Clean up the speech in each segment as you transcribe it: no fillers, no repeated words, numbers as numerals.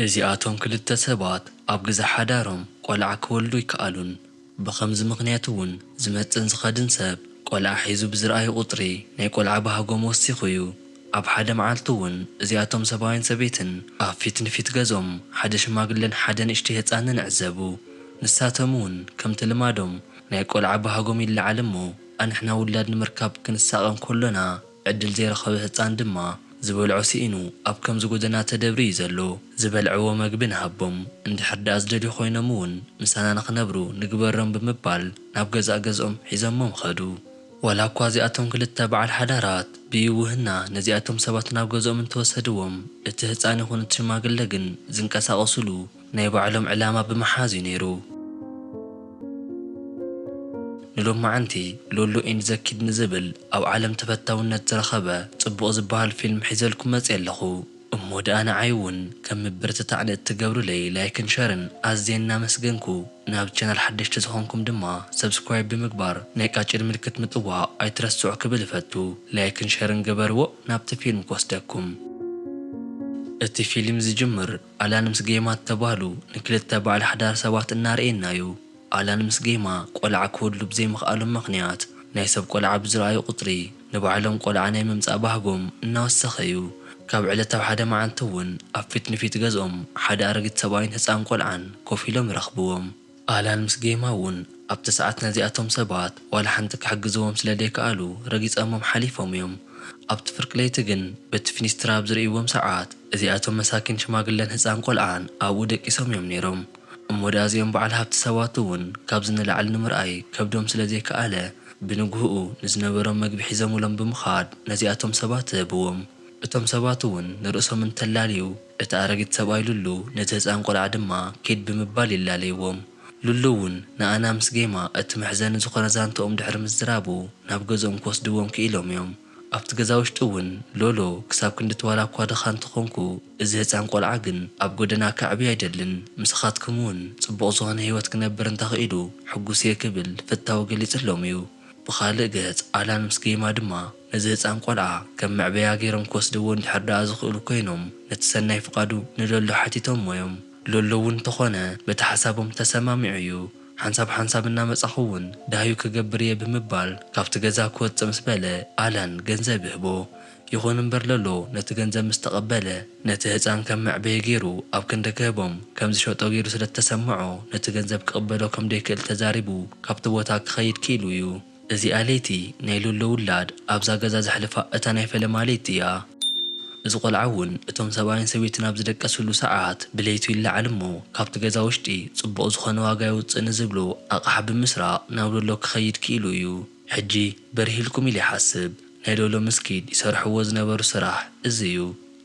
እዚኣቶም ክልተ ሰባት ኣብ ገዛ ሓዳሮም ቆልዓ ክወልዱ ይከኣሉን ብኸምዚ ምኽንያት እውን ዝመፅን ዝኸድን ሰብ ቆልዓ ሒዙ ብዝረኣዩ ቁፅሪ ናይ ቆልዓ ባህጎም ወሲኹ እዩ። ኣብ ሓደ መዓልቲ እውን እዚኣቶም ሰብኣይን ሰበይትን ኣብ ፊት ንፊት ገዝኦም ሓደ ሽማግለን ሓደ ንእሽተይ ህፃንን ዕዘቡ። ንሳቶም እውን ከምቲ ልማዶም ናይ ቆልዓ ባህጎም ይለዓል እሞ ኣንሕና ውላድ ንምርካብ ክንሳቐም ከሎና ዕድል ዘይረኸበ ህፃን ድማ ዝበልዖ ሲኢኑ ኣብ ከምዚ ጎደና ተደብሪ እዩ ዘሎ። ዝበልዕዎ መግቢ ንሃቦም እንድሕር ዳኣ ዝደልዩ ኮይኖም እውን ምሳና ንኽነብሩ ንግበሮም ብምባል ናብ ገዛእ ገዝኦም ሒዘሞም ኸዱ። ዋላ እኳ እዚኣቶም ክልተ በዓል ሓዳራት ብይውህና ነዚኣቶም ሰባት ናብ ገዝኦም እንተወሰድዎም እቲ ህፃን ይኹን እቲ ሽማግለ ግን ዝንቀሳቐሱሉ ናይ ባዕሎም ዕላማ ብምሓዝ እዩ ነይሩ። ንሎማዓንቲ ሎሎ ኢን ዘኪድ ንዝብል ኣብ ዓለም ተፈታውነት ዝረኸበ ጽቡቕ ዝበሃል ፊልም ሒዘልኩም መፅእ ኣለኹ እሞ ደኣ ንዓይ እውን ከም ምብርትታዕ እትገብሩለይ ላይክን ሸርን ኣዝየ እናመስገንኩ ናብ ቻናል ሓደሽቲ ዝኾንኩም ድማ ሰብስክራይብ ብምግባር ናይ ቃጭል ምልክት ምጥዋዕ ኣይትረስዑ ክብል ይፈቱ። ላይክን ሸርን ገበርዎ ናብቲ ፊልም ክወስደኩም። እቲ ፊልም ዝጅምር ኣላን ምስ ጌማ ተባህሉ ንክልተ በዓል ሓዳር ሰባት እናርኤና እዩ። ኣላን ምስ ጌማ ቆልዓ ክወልዱ ብዘይምኽኣሎም ምኽንያት ናይ ሰብ ቆልዓ ብዝረኣዩ ቁፅሪ ንባዕሎም ቆልዓ ናይ ምምፃእ ባህጎም እናወሰኸ እዩ። ካብ ዕለታዊ ሓደ መዓልቲ እውን ኣብ ፊት ንፊት ገዝኦም ሓደ ኣረጊት ሰብኣይን ህፃን ቆልዓን ኮፍ ኢሎም ይረኽብዎም። ኣላን ምስ ጌማ እውን ኣብቲ ሰዓት ነዚኣቶም ሰባት ዋላ ሓንቲ ክሕግዝዎም ስለ ዘይከኣሉ ረጊፆሞም ሓሊፎም እዮም። ኣብቲ ፍርቂ ለይቲ ግን በቲ ፊኒስትራ ብዝርእይዎም ሰዓት እዚኣቶም መሳኪን ሽማግለን ህፃን ቆልዓን ኣብኡ ደቂሶም እዮም ነይሮም። እሞ ዳ እዚኦም በዓል ሃብቲ ሰባት እውን ካብ ዝንላዕሊ ንምርኣይ ከብዶም ስለ ዘይከኣለ ብንግህኡ ንዝነበሮም መግቢ ሒዘምሎም ብምኻድ ነዚኣቶም ሰባት ህብዎም። እቶም ሰባት እውን ንርእሶም እንተላልዩ እቲ ኣረጊት ሰብኣይ ሉሉ ነቲ ህፃን ቆልዓ ድማ ኬድ ብምባል ይላለይዎም። ሉሉ እውን ንኣና ምስ ጌማ እቲ መሕዘኒ ዝኾነ ዛንትኦም ድሕሪ ምዝራቡ ናብ ገዝኦም ክወስድዎም ክኢሎም እዮም። ኣብቲ ገዛ ውሽጢ እውን ሎሎ ክሳብ ክንድትዋላ እኳ ድኻ እንትኾንኩ እዚ ህፃን ቆልዓ ግን ኣብ ጎደና ከዕቢ ኣይደልን ምስኻትኩም እውን ጽቡቕ ዝኾነ ህይወት ክነብር እንተኽኢሉ ሕጉስ እየ ክብል ፍታዊ ገሊፅሎም እዩ። ብኻልእ ገጽ ኣላን ምስ ጌማ ድማ ነዚ ህፃን ቆልዓ ከም መዕበያ ገይሮም ክወስድዎ እንድሕር ዳኣ ዝኽእሉ ኮይኖም ነቲ ሰናይ ፍቓዱ ንሎሎ ሓቲቶም ሞዮም። ሎሎ እውን እንተኾነ በቲ ሓሳቦም ተሰማሚዑ እዩ። ሓንሳብ እናመጻኹ እውን ዳህዩ ክገብር እየ ብምባል ካብቲ ገዛ ክወፅእ ምስ በለ ኣላን ገንዘብ ይህቦ። ይኹን እምበር ሎሎ ነቲ ገንዘብ ምስ ተቐበለ ነቲ ህፃን ከም መዕበየ ገይሩ ኣብ ክንዲ ክህቦም ከም ዝሸጦ ገይሩ ስለ ተሰምዖ ነቲ ገንዘብ ክቕበሎ ከም ደይክእል ተዛሪቡ ካብቲ ቦታ ክኸይድ ክኢሉ እዩ። እዚኣ ለይቲ ናይ ሎሎ ውላድ ኣብዛ ገዛ ዘሕልፋ እታ ናይ ፈለማ ለይቲ እያ። እዚ ቆልዓ እውን እቶም ሰብኣይን ሰበይትን ኣብ ዝደቀስሉ ሰዓት ብለይቱ ይለዓል እሞ ካብቲ ገዛ ውሽጢ ጽቡቕ ዝኾነ ዋጋ ይውፅእ ንዝብሎ ኣቕሓ ብምስራቕ ናብ ሎሎ ክኸይድ ክኢሉ እዩ። ሕጂ በሪሂልኩም ኢሉ ይሓስብ ናይ ሎሎ ምስኪድ ይሰርሕዎ ዝነበሩ ስራሕ እዚ እዩ።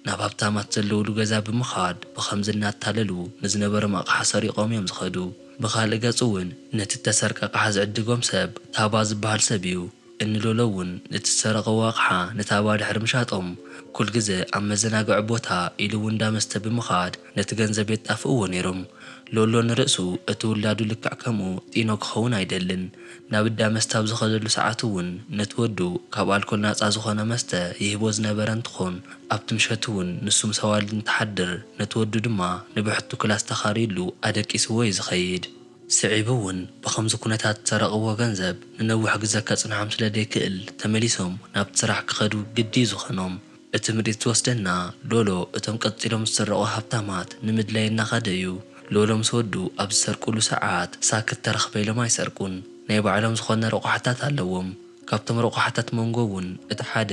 ናብ ሃብታማት ዘለውሉ ገዛ ብምኻድ ብኸምዚ እናታለሉ ንዝነበሮም ኣቕሓ ሰሪቖም እዮም ዝኸዱ። ብኻልእ ገጽ እውን ነቲ ተሰርቀ ኣቕሓ ዝዕድጎም ሰብ ታባ ዝበሃል ሰብ እዩ። እንሎሎ እውን ነቲ ዝሰረቐዎ ኣቕሓ ንታባ ድሕሪ ምሻጦም ኩል ግዜ ኣብ መዘናግዒ ቦታ ኢሉ እውን እንዳመስተ ብምኻድ ነቲ ገንዘብ የጣፍእዎ ነይሮም። ሎሎ ንርእሱ እቲ ውላዱ ልክዕ ከምኡ ጢኖ ክኸውን ኣይደልን። ናብ እንዳ መስተ ኣብ ዝኸደሉ ሰዓት እውን ነቲ ወዱ ካብ ኣልኮል ናፃ ዝኾነ መስተ ይህቦ ዝነበረ እንትኾን ኣብቲ ምሸት እውን ንሱ ምስ ኣዋልዱ እንትሓድር ነቲ ወዱ ድማ ንብሕቱ ክላስ ተኻሪሉ ኣደቂስዎ እዩ ዝኸይድ። ስዒቡ እውን ብኸምዚ ኩነታት ዝሰረቕዎ ገንዘብ ንነዊሕ ግዜ ከጽንሖም ስለ ዘይክእል ተመሊሶም ናብቲ ስራሕ ክኸዱ ግዲ ዝኾኖም። እቲ ምርኢት ዝወስደና ሎሎ እቶም ቀፂሎም ዝሰረቑ ሃብታማት ንምድላይ እናኸደ እዩ። ሎሎ ምስ ወዱ ኣብ ዝሰርቁሉ ሰዓት ሳክት ተረኽበ ኢሎም ኣይሰርቁን። ናይ ባዕሎም ዝኾነ ረቑሓታት ኣለዎም። ካብቶም ረቑሓታት መንጎ እውን እቲ ሓደ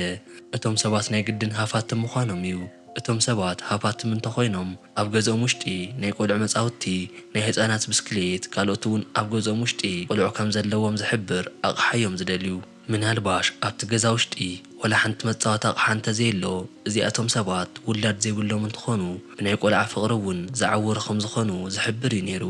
እቶም ሰባት ናይ ግድን ሃፋትም ምዃኖም እዩ። እቶም ሰባት ሃፋትም እንተኾይኖም ኣብ ገዝኦም ውሽጢ ናይ ቆልዑ መጻውቲ ናይ ህፃናት ብስክሌት ካልኦት እውን ኣብ ገዝኦም ውሽጢ ቆልዑ ከም ዘለዎም ዝሕብር ኣቕሓ እዮም ዝደልዩ። ምናልባሽ ኣብቲ ገዛ ውሽጢ ወላ ሓንቲ መጻወቲ ኣቕሓ እንተዘየሎ እዚኣቶም ሰባት ውላድ ዘይብሎም እንትኾኑ ብናይ ቆልዓ ፍቕሪ እውን ዝዓወሩ ከም ዝኾኑ ዝሕብር እዩ ነይሩ።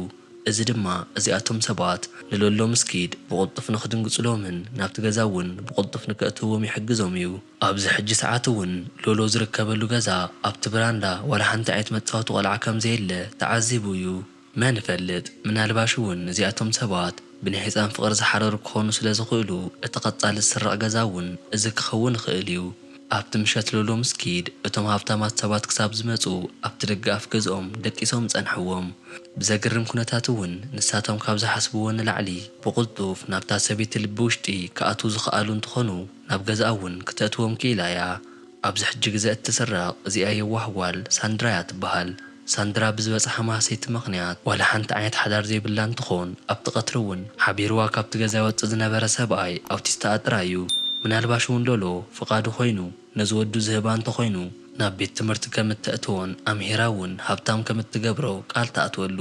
እዚ ድማ እዚኣቶም ሰባት ንሎሎ ምስኪድ ብቕልጡፍ ንኽድንግጽሎምን ናብቲ ገዛ እውን ብቕልጡፍ ንክእትውዎም ይሕግዞም እዩ። ኣብዚ ሕጂ ሰዓት እውን ሎሎ ዝርከበሉ ገዛ ኣብቲ ብራንዳ ወላ ሓንቲ ዓይነት መጻወቲ ቆልዓ ከም ዘየለ ተዓዚቡ እዩ። መን ይፈልጥ ምናልባሽ እውን እዚኣቶም ሰባት ብናይ ህፃን ፍቕሪ ዝሓረሩ ክኾኑ ስለ ዝኽእሉ እቲ ቐጻሊ ዝስራቕ ገዛ እውን እዚ ክኸውን ይኽእል እዩ። ኣብቲ ምሸት ሎሎ ምስ ኪድ እቶም ሃብታማት ሰባት ክሳብ ዝመጹ ኣብቲ ደገ ኣፍ ገዝኦም ደቂሶም ጸንሕዎም። ብዘግርም ኩነታት እውን ንሳቶም ካብ ዝሓስብዎ ንላዕሊ ብቕልጡፍ ናብታ ሰበይቲ ልቢ ውሽጢ ክኣትዉ ዝኽኣሉ እንትኾኑ ናብ ገዛ እውን ክተእትዎም ክኢላ እያ። ኣብዚ ሕጂ ግዜ እትስራቕ እዚኣ የዋህ ጓል ሳንድራ እያ ትበሃል። ሳንድራ ብዝበጽሐ ማህሰይቲ ምኽንያት ዋላ ሓንቲ ዓይነት ሓዳር ዘይብላ እንትኾን ኣብቲ ቀትሪ እውን ሓቢርዋ ካብቲ ገዛ ይወፅእ ዝነበረ ሰብኣይ ኣውቲስታ ጥራ እዩ። ምናልባሽ እውን ሎሎ ፍቓዱ ኮይኑ ነዚ ወዱ ዝህባ እንተኾይኑ ናብ ቤት ትምህርቲ ከም እተእትዎን ኣምሂራ እውን ሃብታም ከም እትገብሮ ቃል ተኣትወሉ።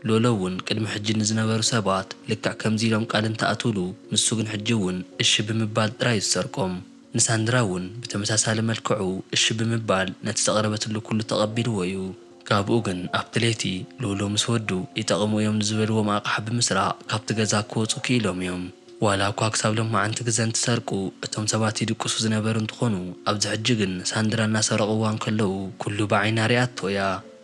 ሎሎ እውን ቅድሚ ሕጂ ንዝነበሩ ሰባት ልክዕ ከምዚ ኢሎም ቃል እንተኣትውሉ ንሱ ግን ሕጂ እውን እሺ ብምባል ጥራይ ዝሰርቆም። ንሳንድራ እውን ብተመሳሳሊ መልክዑ እሺ ብምባል ነቲ ዘቕረበትሉ ኩሉ ተቐቢልዎ እዩ። ካብኡ ግን ኣብቲ ለይቲ ሎሎ ምስ ወዱ ይጠቕሙ እዮም ንዝበልዎም ኣቕሓ ብምስራቕ ካብቲ ገዛ ክወፁ ክኢሎም እዮም። ዋላ እኳ ክሳብ ሎማዓንቲ ግዜ እንትሰርቁ እቶም ሰባት ይድቅሱ ዝነበሩ እንትኾኑ ኣብዚ ሕጂ ግን ሳንድራ እናሰረቕዋ እንከለዉ ኩሉ ብዓይና ሪኣቶ እያ።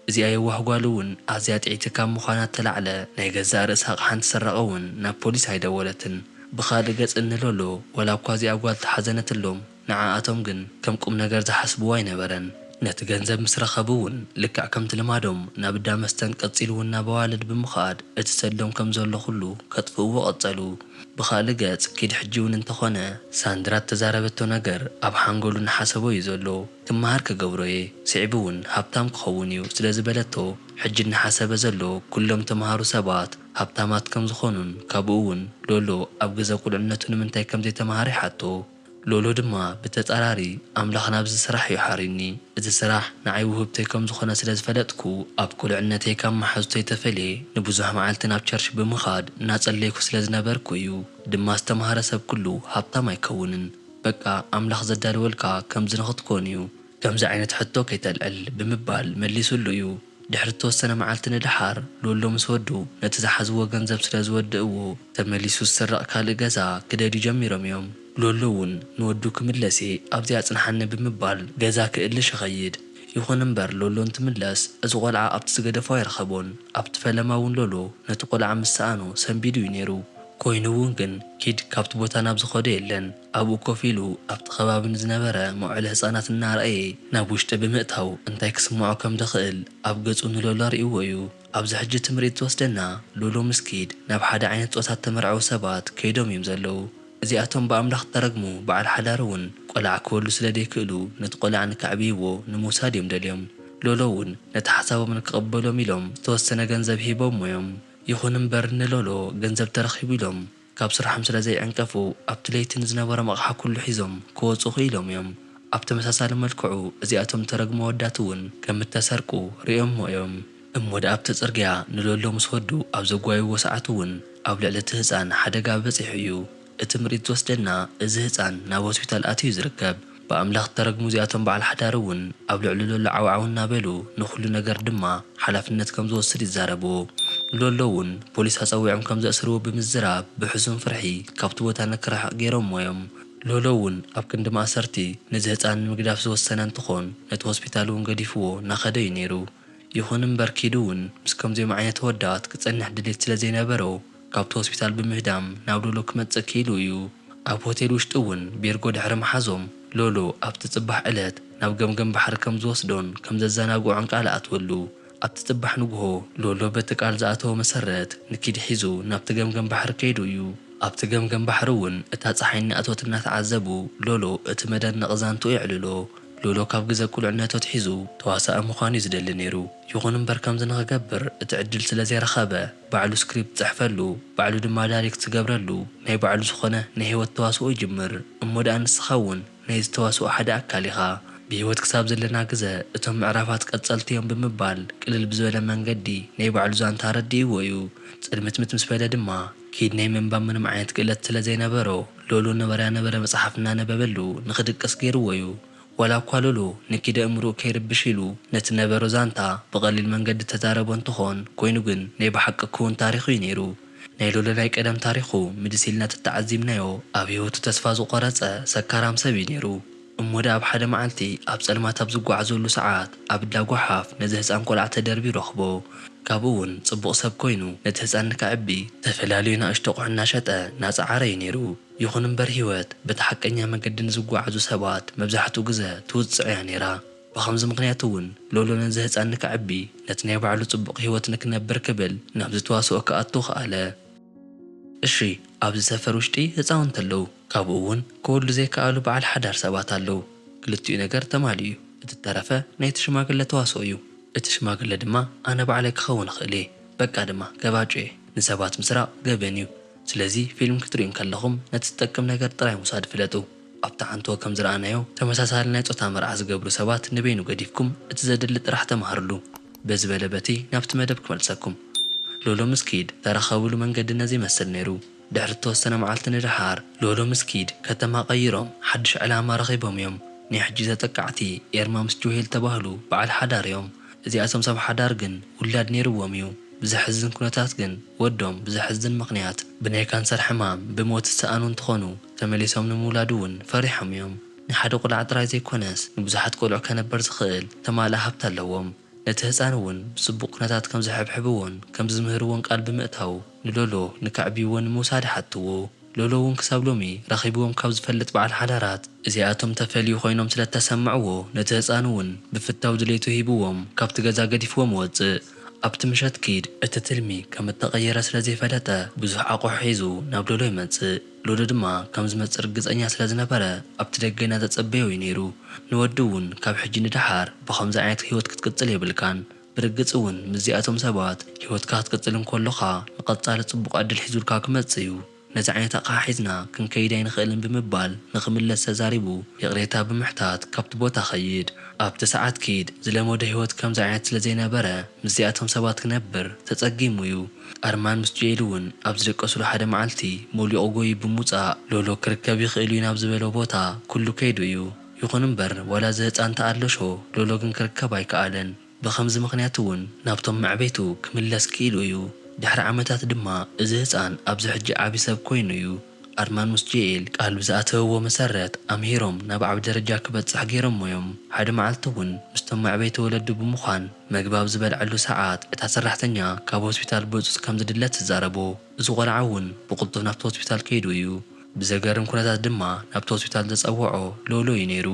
እዚኣ የዋህ ጓል እውን ኣዝያ ጥዒቲ ካብ ምዃና ተላዕለ ናይ ገዛእ ርእሳ ኣቕሓ እንትሰረቐ እውን ናብ ፖሊስ ኣይደወለትን። ብኻልእ ገጽ እንሎሎ ዋላ እኳ እዚኣ ጓል ተሓዘነትሎም ንዓኣቶም ግን ከም ቁም ነገር ዝሓስብዎ ኣይነበረን። ነቲ ገንዘብ ምስ ረኸቡ እውን ልክዕ ከምቲ ልማዶም ናብ እንዳ መስተን ቀፂሉ እውን ናብ ኣዋልድ ብምኻድ እቲ ሰዶም ከም ዘሎ ኩሉ ከጥፍእዎ ቐጸሉ። ብኻልእ ገጽ ኪድ ሕጂ እውን እንተኾነ ሳንድራ እተዛረበቶ ነገር ኣብ ሓንጎሉ እናሓሰቦ እዩ ዘሎ። ክመሃር ክገብሮ እየ ስዒቡ እውን ሃብታም ክኸውን እዩ ስለ ዝበለቶ ሕጂ እናሓሰበ ዘሎ ኩሎም ተምሃሩ ሰባት ሃብታማት ከም ዝኾኑን ካብኡ እውን ሎሎ ኣብ ገዛ ቁልዕነቱ ንምንታይ ከም ዘይተምሃረ ይሓቶ። ሎሎ ድማ ብተጻራሪ ኣምላኽ ናብዚ ስራሕ እዩ ሓሪኒ እዚ ስራሕ ንዓይ ውህብተይ ከም ዝኾነ ስለ ዝፈለጥኩ ኣብ ቁልዕነተይ ካብ ማሓዙተይ ተፈልየ ንብዙሕ መዓልቲ ናብ ቸርች ብምኻድ እናጸለይኩ ስለ ዝነበርኩ እዩ። ድማ ዝተምሃረ ሰብ ኩሉ ሃብታም ኣይከውንን በቃ ኣምላኽ ዘዳልወልካ ከምዚ ንኽትኮን እዩ ከምዚ ዓይነት ሕቶ ከይተልዕል ብምባል መሊሱሉ እዩ። ድሕሪ ተወሰነ መዓልቲ ንድሓር ሎሎ ምስ ወዱ ነቲ ዝሓዝዎ ገንዘብ ስለ ዝወድእዎ ተመሊሱ ዝስረቕ ካልእ ገዛ ክደልዩ ጀሚሮም እዮም። ሎሎ እውን ንወዱ ክምለስ ኣብዚ ኣጽንሓኒ ብምባል ገዛ ክእልሽ ይኸይድ። ይኹን እምበር ሎሎ እንትምለስ እዚ ቆልዓ ኣብቲ ዝገደፎ ኣይረኸቦን። ኣብቲ ፈለማ እውን ሎሎ ነቲ ቆልዓ ምስኣኖ ሰንቢዱ እዩ ነይሩ። ኮይኑ እውን ግን ኪድ ካብቲ ቦታ ናብ ዝኸደ የለን። ኣብኡ ኮፍ ኢሉ ኣብቲ ከባቢ ንዝነበረ መውዕሊ ህፃናት እናርአየ ናብ ውሽጢ ብምእታው እንታይ ክስምዖ ከም ደኽእል ኣብ ገጹ ንሎሎ ርእይዎ እዩ። ኣብዚ ሕጂ ትምሪት ዝወስደና ሎሎ ምስ ኪድ ናብ ሓደ ዓይነት ፆታት ተመርዐዉ ሰባት ከይዶም እዮም ዘለዉ። እዚኣቶም ብኣምላኽ ተረግሙ በዓል ሓዳር እውን ቆልዓ ክወሉ ስለ ደይክእሉ ነቲ ቆልዓ ንከዕብይዎ ንምውሳድ እዮም ደልዮም። ሎሎ እውን ነቲ ሓሳቦም ንክቕበሎም ኢሎም ዝተወሰነ ገንዘብ ሂቦም እዮም። ይኹን እምበር ንሎሎ ገንዘብ ተረኺቡ ኢሎም ካብ ስራሖም ስለ ዘይዕንቀፉ ኣብቲ ለይቲ ንዝነበሮም ኣቕሓ ኩሉ ሒዞም ክወፁ ክኢሎም እዮም። ኣብ ተመሳሳሊ መልክዑ እዚኣቶም ተረግሞ ወዳት እውን ከም እተሰርቁ ሪኦሞ እዮም። እሞ ኣብቲ ጽርግያ ንሎሎ ምስ ወዱ ኣብ ዘጓይዎ ሰዓት እውን ኣብ ልዕሊ እቲ ህፃን ሓደጋ በፂሑ እዩ። እቲ ምርኢት ዝወስደና እዚ ህፃን ናብ ሆስፒታል ኣትዩ ዝርከብ። ብኣምላኽ ተረግሙ እዚኣቶም በዓል ሓዳር እውን ኣብ ልዕሊ ሎሎ ዓውዓው እናበሉ ንኹሉ ነገር ድማ ሓላፍነት ከም ዝወስድ ይዛረብዎ። ሎሎ እውን ፖሊስ ኣፀዊዖም ከም ዘእስርዎ ብምዝራብ ብሕዙን ፍርሒ ካብቲ ቦታ ንክርሕቕ ገይሮም እዮም። ሎሎ እውን ኣብ ክንዲ ማእሰርቲ ነዚ ህፃን ንምግዳፍ ዝወሰነ እንትኾን ነቲ ሆስፒታል እውን ገዲፍዎ እናኸደ እዩ ነይሩ። ይኹን እምበር ኪዱ እውን ምስ ከምዚኦም ዓይነት ወዳት ክጸንሕ ድሌት ስለ ዘይነበሮ ካብቲ ሆስፒታል ብምህዳም ናብ ሎሎ ክመጽእ ክኢሉ እዩ። ኣብ ሆቴል ውሽጢ እውን ቤርጎ ድሕሪ መሓዞም ሎሎ ኣብቲ ጽባሕ ዕለት ናብ ገምገም ባሕሪ ከም ዝወስዶን ከም ዘዘናግዖን ቃል ኣትወሉ። ኣብቲ ጽባሕ ንግሆ ሎሎ በቲ ቃል ዝኣተወ መሰረት ንኪድ ሒዙ ናብቲ ገምገም ባሕሪ ከይዱ እዩ። ኣብቲ ገምገም ባሕሪ እውን እታ ፀሓይ እናኣተወት እናተዓዘቡ ሎሎ እቲ መደነቕ ዛንቱ ይዕልሎ። ሎሎ ካብ ግዜ ቁልዕነቱ ሒዙ ተዋሳኢ ምዃኑ እዩ ዝደሊ ነይሩ። ይኹን እምበር ከምዚ ንኽገብር እቲ ዕድል ስለ ዘይረኸበ ባዕሉ ስክሪፕት ፅሕፈሉ ባዕሉ ድማ ዳይሬክት ዝገብረሉ ናይ ባዕሉ ዝኾነ ናይ ህይወት ተዋስኦ ይጅምር። እሞ ደኣ ንስኻ እውን ናይ ዝተዋስኦ ሓደ ኣካል ኢኻ። ብህይወት ክሳብ ዘለና ግዜ እቶም ምዕራፋት ቀጸልቲ እዮም ብምባል ቅልል ብዝበለ መንገዲ ናይ ባዕሉ ዛንታ ረዲእዎ እዩ። ጽልምትምት ምስ በለ ድማ ኪድ ናይ ምንባብ ምንም ዓይነት ክእለት ስለ ዘይነበሮ ሎሎ ነበረ መጽሓፍ እናነበበሉ ንኽድቅስ ገይርዎ እዩ። ዋላ እኳ ሎሎ ንኪድ እምርኡ ከይርብሽ ኢሉ ነቲ ነበሮ ዛንታ ብቐሊል መንገዲ ተዛረቦ እንትኾን ኮይኑ ግን ናይ ብሓቂ ክውን ታሪኹ እዩ ነይሩ። ናይ ሎሎ ናይ ቀደም ታሪኹ ምድሲልና ተተዓዚምናዮ ኣብ ህይወቱ ተስፋ ዝቆረፀ ሰካራም ሰብ እዩ ነይሩ። እሞዳ ኣብ ሓደ መዓልቲ ኣብ ጸልማት ኣብ ዝጓዓዘሉ ሰዓት ኣብ ዳጓሓፍ ነዚ ህፃን ቆልዓ ተደርቢ ረኽቦ። ካብኡ እውን ጽቡቕ ሰብ ኮይኑ ነቲ ህፃን ንከዕቢ ተፈላለዩ ንኣሽቱ ኣቑሑ እናሸጠ እናፀዓረ እዩ ነይሩ። ይኹን እምበር ህይወት በቲ ሓቀኛ መንገዲ ንዝጓዓዙ ሰባት መብዛሕትኡ ግዜ ትውፅዕ እያ ነይራ። ብኸምዚ ምክንያት እውን ሎሎ ነዚ ህፃን ንከዕቢ ነቲ ናይ ባዕሉ ጽቡቕ ህይወት ንክነብር ክብል ናብ ዝተዋስኦ ክኣቱ ኸኣለ። እሺ ኣብዚ ሰፈር ውሽጢ ህፃውንቲ ኣለዉ። ካብኡ እውን ክወልዱ ዘይከኣሉ በዓል ሓዳር ሰባት ኣለዉ። ክልቲኡ ነገር ተማልዩ እዩ። እቲ ተረፈ ናይቲ ሽማግለ ተዋስኦ እዩ። እቲ ሽማግለ ድማ ኣነ ባዕለይ ክኸውን እኽእል እየ። በቃ ድማ ገባጮ እየ። ንሰባት ምስራቕ ገበን እዩ። ስለዚ ፊልም ክትሪኡ ከለኹም ነቲ ዝጠቅም ነገር ጥራይ ምውሳድ ፍለጡ። ኣብቲ ሓንቶ ከም ዝረኣናዮ ተመሳሳሊ ናይ ፆታ መርዓ ዝገብሩ ሰባት ንበይኑ ገዲፍኩም እቲ ዘድሊ ጥራሕ ተማሃርሉ። በዚ በለ በቲ ናብቲ መደብ ክመልሰኩም። ሎሎ ምስ ኪድ ተረኸብሉ መንገዲ ነዚ ይመስል ነይሩ። ድሕሪ ተወሰነ መዓልቲ ንድሓር ሎሎ ምስ ኪድ ከተማ ቀይሮም ሓድሽ ዕላማ ረኺቦም እዮም። ናይ ሕጂ ተጠቃዕቲ ኤርማ ምስ ጆሄል ተባህሉ በዓል ሓዳር እዮም። እዚኣቶም ሰብ ሓዳር ግን ውላድ ነይርዎም እዩ። ብዘሕዝን ኩነታት ግን ወዶም ብዘሕዝን ምክንያት ብናይ ካንሰር ሕማም ብሞት ዝተኣኑ እንትኾኑ ተመሊሶም ንምውላድ እውን ፈሪሖም እዮም። ንሓደ ቆልዓ ጥራይ ዘይኮነስ ንብዙሓት ቆልዑ ከነበር ዝኽእል ተማልአ ሃብቲ ኣለዎም። ነቲ ህፃን እውን ብፅቡቕ ኩነታት ከም ዝሕብሕብዎን ከም ዝምህርዎን ቃል ብምእታው ንሎሎ ንከዕብይዎን ምውሳድ ሓትዎ። ሎሎ እውን ክሳብ ሎሚ ረኺብዎም ካብ ዝፈልጥ በዓል ሓዳራት እዚኣቶም ተፈልዩ ኮይኖም ስለተሰምዕዎ ነቲ ህፃን እውን ብፍታው ድሌቱ ሂብዎም ካብቲ ገዛ ገዲፍዎም ወፅእ። ኣብቲ ምሸት ኪድ እቲ ትልሚ ከም እተቐየረ ስለ ዘይፈለጠ ብዙሕ ኣቑሑ ሒዙ ናብ ሎሎ ይመፅእ። ሎሎ ድማ ከም ዝመፅእ ርግፀኛ ስለ ዝነበረ ኣብቲ ደገ እናተፀበዮ እዩ ነይሩ። ንወዲ እውን ካብ ሕጂ ንድሓር ብኸምዚ ዓይነት ህይወት ክትቅፅል የብልካን። ብርግፅ እውን ምዚኣቶም ሰባት ህይወትካ ክትቅፅል እንከለኻ ንቐፃሊ ፅቡቕ ዕድል ሒዙልካ ክመፅእ እዩ። ነዚ ዓይነት ኣቕሓ ሒዝና ክንከይድ ኣይንኽእልን ብምባል ንኽምለስ ተዛሪቡ የቕሬታ ብምሕታት ካብቲ ቦታ ኸይድ። ኣብቲ ሰዓት ኪድ ዝለመደ ህይወት ከምዚ ዓይነት ስለ ዘይነበረ ምዚኣቶም ሰባት ክነብር ተጸጊሙ እዩ። ኣርማን ምስ ጆኤል እውን ኣብ ዝደቀሱሉ ሓደ መዓልቲ ሞሊቑ ጎይ ብምውፃእ ሎሎ ክርከብ ይኽእል እዩ ናብ ዝበሎ ቦታ ኩሉ ከይዱ እዩ። ይኹን እምበር ወላ ዝህፃን ተኣለሾ ሎሎ ግን ክርከብ ኣይከኣለን። ብኸምዚ ምኽንያት እውን ናብቶም መዕበይቱ ክምለስ ክኢሉ እዩ። ድሕሪ ዓመታት ድማ እዚ ህፃን ኣብዚ ሕጂ ዓብይ ሰብ ኮይኑ እዩ። ኣርማን ምስ ጆኤል ቃል ብዝኣተውዎ መሰረት ኣምሂሮም ናብ ዓብ ደረጃ ክበፅሕ ገይሮም እዮም። ሓደ መዓልቲ እውን ምስቶም መዕበይቲ ወለዱ ብምዃን መግቢ ኣብ ዝበልዐሉ ሰዓት እታ ሰራሕተኛ ካብ ሆስፒታል ብፁፅ ከም ዝድለ ትዛረቦ። እዚ ቆልዓ እውን ብቕልጡፍ ናብቲ ሆስፒታል ከይዱ እዩ። ብዘገርም ኩነታት ድማ ናብቲ ሆስፒታል ዘፀውዖ ሎሎ እዩ ነይሩ።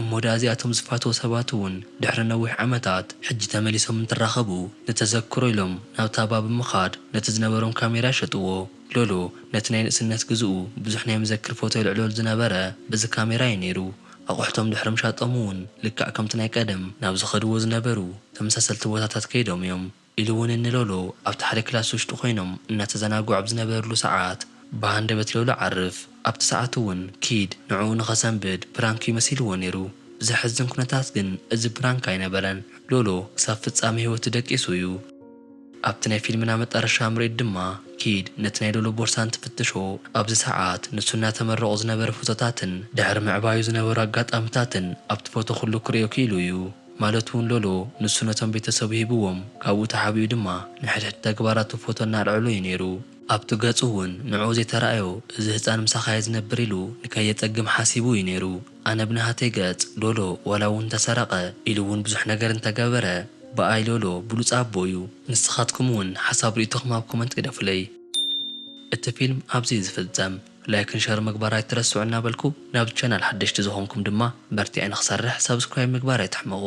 እሞዳ እዚኣቶም ዝፋተው ሰባት እውን ድሕሪ ነዊሕ ዓመታት ሕጂ ተመሊሶም እንትራኸቡ ንተዘክሮ ኢሎም ናብ ታባ ብምኻድ ነቲ ዝነበሮም ካሜራ ሸጥዎ። ሎሎ ነቲ ናይ ንእስነት ግዝኡ ብዙሕ ናይ መዘክር ፎቶ ይልዕለሉ ዝነበረ በዚ ካሜራ እዩ ነይሩ። ኣቑሕቶም ድሕሪ ምሻጦም እውን ልክዕ ከምቲ ናይ ቀደም ናብ ዝኸድዎ ዝነበሩ ተመሳሰልቲ ቦታታት ከይዶም እዮም። ኢሉ እውን እንሎሎ ኣብቲ ሓደ ክላስ ውሽጢ ኮይኖም እናተዘናግዑ ኣብ ዝነበርሉ ሰዓት ብሃንደበት ሎሎ ዓርፍ። ኣብቲ ሰዓት እውን ኪድ ንዕኡ ንኸሰንብድ ፕራንክ ይመሲልዎ ነይሩ። ብዘሕዝን ኩነታት ግን እዚ ፕራንክ ኣይነበረን። ሎሎ ክሳብ ፍጻሜ ህይወቱ ደቂሱ እዩ። ኣብቲ ናይ ፊልምና መጣረሻ ምርኢት ድማ ኪድ ነቲ ናይ ሎሎ ቦርሳ እንትፍትሾ ኣብዚ ሰዓት ንሱ እናተመረቑ ዝነበረ ፎቶታትን ድሕሪ ምዕባዩ ዝነበሩ ኣጋጣሚታትን ኣብቲ ፎቶ ኩሉ ክሪኦ ክኢሉ እዩ። ማለት እውን ሎሎ ንሱ ነቶም ቤተሰቡ ሂብዎም ካብኡ ተሓቢኡ ድማ ንሕድሕድ ተግባራቱ ፎቶ እናልዕሉ እዩ ነይሩ። ኣብቲ ገጹ እውን ንዕኡ ዘይተረኣዮ እዚ ህፃን ምሳኻየ ዝነብር ኢሉ ንከየፀግም ሓሲቡ እዩ ነይሩ። ኣነ ብናሃተይ ገጽ ሎሎ ወላ እውን ተሰረቐ ኢሉ እውን ብዙሕ ነገር እንተገበረ በኣይ ሎሎ ብሉፅ ኣቦ እዩ። ንስኻትኩም እውን ሓሳብ ርእይቶኹም ኣብ ኮመንት ግደፉለይ። እቲ ፊልም ኣብዚ ዝፍጸም ላይክን ሸር ምግባር ኣይትረስዑ እናበልኩ ናብ ቻናል ሓደሽቲ ዝኾንኩም ድማ በርቲዐ ንኽሰርሕ ሰብስክራይብ ምግባር ኣይትሕመቑ።